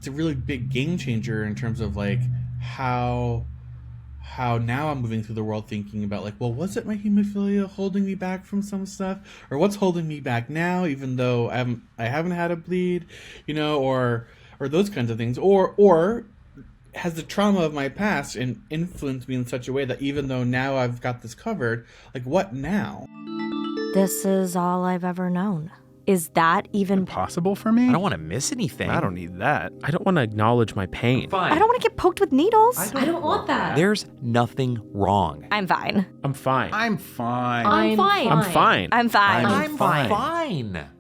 it's a really big game changer in terms of like how now I'm moving through the world thinking about like, well, was it my hemophilia holding me back from some stuff, or what's holding me back now, even though I haven't had a bleed, or those kinds of things, or has the trauma of my past and influenced me in such a way that even though now I've got this covered, like what now? This is all I've ever known. Is that even Possible for me? I don't want to miss anything. I don't need that. I don't want to acknowledge my pain. I don't want to get poked with needles. I don't want that. There's nothing wrong. I'm fine. I'm fine. I'm fine. I'm fine. I'm fine. I'm fine. I'm fine. fine.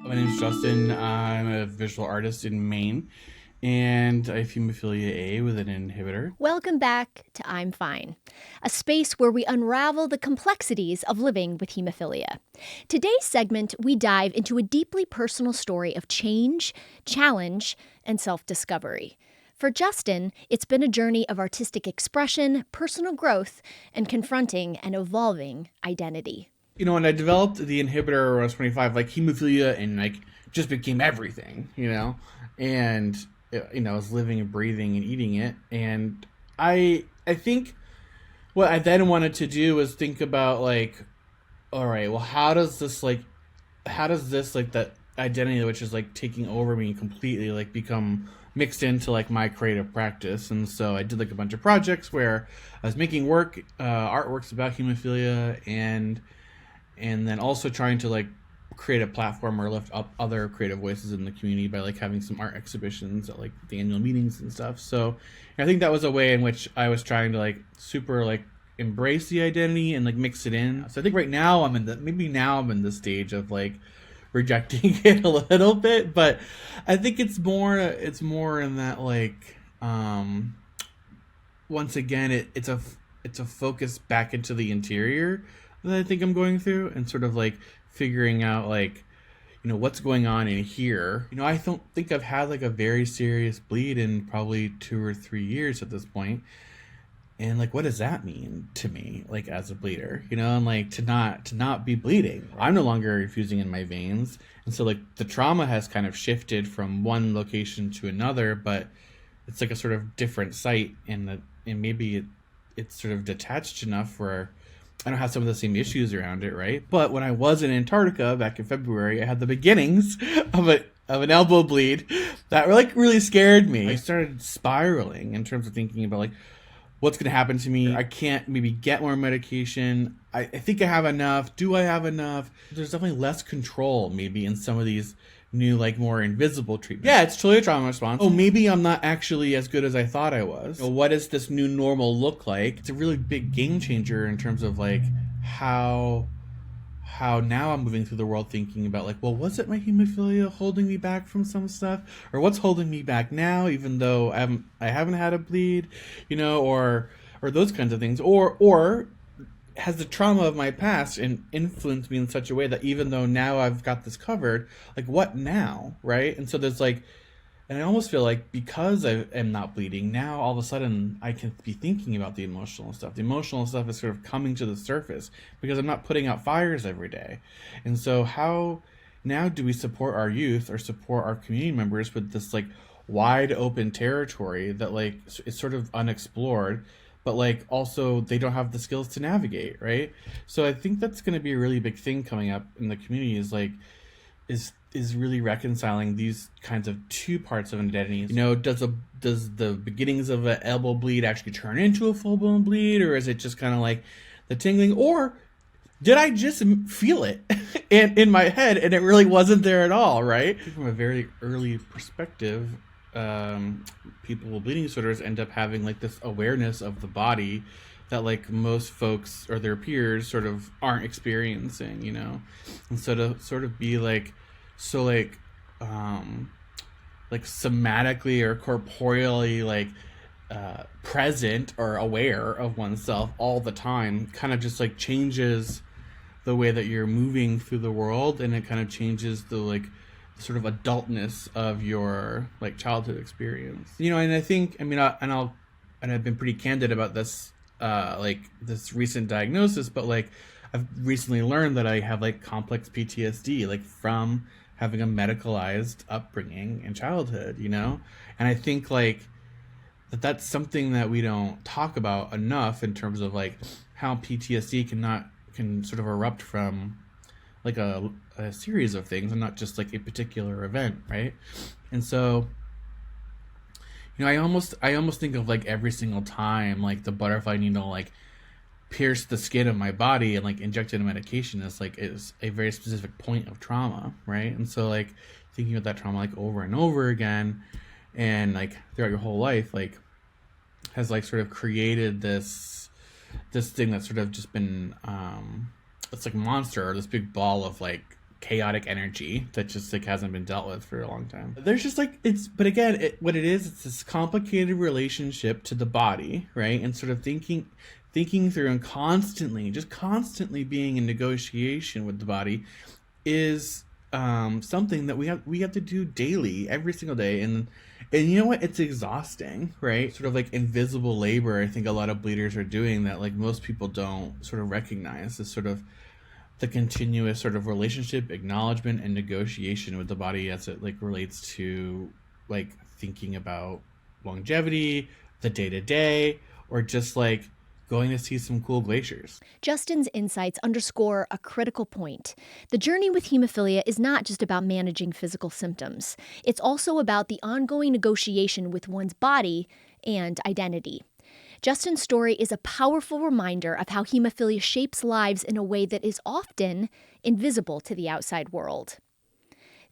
My name is Justin. I'm a visual artist in Maine, and I have hemophilia A with an inhibitor. Welcome back to I'm Fine, a space where we unravel the complexities of living with hemophilia. Today's segment, we dive into a deeply personal story of change, challenge, and self-discovery. For Justin, it's been a journey of artistic expression, personal growth, and confronting an evolving identity. You know, when I developed the inhibitor when I was 25, like hemophilia and like just became everything, and I was living and breathing and eating it. And I think what I then wanted to do was think about like, all right, well, how does this that identity, which is like taking over me completely, like become mixed into like my creative practice? And so I did like a bunch of projects where I was making artworks about hemophilia and then also trying to like create a platform or lift up other creative voices in the community by like having some art exhibitions at like the annual meetings and stuff. So I think that was a way in which I was trying to like super like embrace the identity and like mix it in. So I think right now I'm in the stage of like rejecting it a little bit, but I think it's more in that like once again it's a focus back into the interior that I think I'm going through, and sort of like figuring out like, what's going on in here. I don't think I've had like a very serious bleed in probably 2 or 3 years at this point. And like, what does that mean to me, like as a bleeder, and like to not be bleeding? I'm no longer infusing in my veins. And so like the trauma has kind of shifted from one location to another, but it's like a sort of different site, and maybe it's sort of detached enough where I don't have some of the same issues around it, right? But when I was in Antarctica back in February, I had the beginnings of an elbow bleed that like really scared me. I started spiraling in terms of thinking about like, what's going to happen to me? I can't maybe get more medication. I think I have enough. Do I have enough? There's definitely less control maybe in some of these new like more invisible treatments. Yeah, it's totally a trauma response. Oh, maybe I'm not actually as good as I thought I was. What does this new normal look like? It's a really big game changer in terms of like how now I'm moving through the world thinking about like, well, was it my hemophilia holding me back from some stuff, or what's holding me back now, even though I haven't had a bleed, or those kinds of things, or has the trauma of my past and influenced me in such a way that even though now I've got this covered, like what now, right? And so there's like, and I almost feel like because I am not bleeding, now all of a sudden I can be thinking about the emotional stuff. The emotional stuff is sort of coming to the surface because I'm not putting out fires every day. And so how now do we support our youth or support our community members with this like wide open territory that like is sort of unexplored, but like also they don't have the skills to navigate, right? So I think that's going to be a really big thing coming up in the community is really reconciling these kinds of two parts of an identity. Does the beginnings of an elbow bleed actually turn into a full-blown bleed, or is it just kind of like the tingling, or did I just feel it in my head and it really wasn't there at all, right? From a very early perspective, people with bleeding disorders end up having like this awareness of the body that like most folks or their peers sort of aren't experiencing, and so to sort of be like somatically or corporeally like present or aware of oneself all the time kind of just like changes the way that you're moving through the world, and it kind of changes the like sort of adultness of your like childhood experience, and I think I've been pretty candid about this like this recent diagnosis, but like I've recently learned that I have like complex PTSD, like from having a medicalized upbringing in childhood, you know? And I think like that's something that we don't talk about enough in terms of like how PTSD can sort of erupt from like a series of things and not just like a particular event, right? And so, you know, I almost think of like every single time like the butterfly needle like pierced the skin of my body and like injected a medication is a very specific point of trauma, right? And so like thinking of that trauma like over and over again and like throughout your whole life like has like sort of created this thing that's sort of just been it's like a monster or this big ball of like chaotic energy that just like hasn't been dealt with for a long time. There's just like but again, what it is, it's this complicated relationship to the body, right? And sort of thinking through and constantly being in negotiation with the body is something that we have to do daily, every single day. And you know what? It's exhausting, right? Sort of like invisible labor. I think a lot of bleeders are doing that like most people don't sort of recognize, is sort of the continuous sort of relationship, acknowledgement, and negotiation with the body as it like relates to like thinking about longevity, the day-to-day, or just like going to see some cool glaciers. Justin's insights underscore a critical point. The journey with hemophilia is not just about managing physical symptoms. It's also about the ongoing negotiation with one's body and identity. Justin's story is a powerful reminder of how hemophilia shapes lives in a way that is often invisible to the outside world.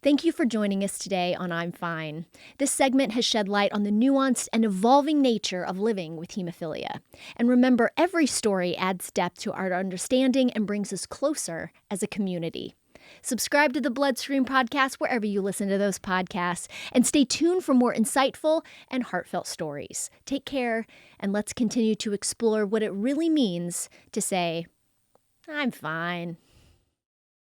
Thank you for joining us today on I'm Fine. This segment has shed light on the nuanced and evolving nature of living with hemophilia. And remember, every story adds depth to our understanding and brings us closer as a community. Subscribe to the BloodStream podcast wherever you listen to those podcasts, and stay tuned for more insightful and heartfelt stories. Take care, and let's continue to explore what it really means to say, I'm fine.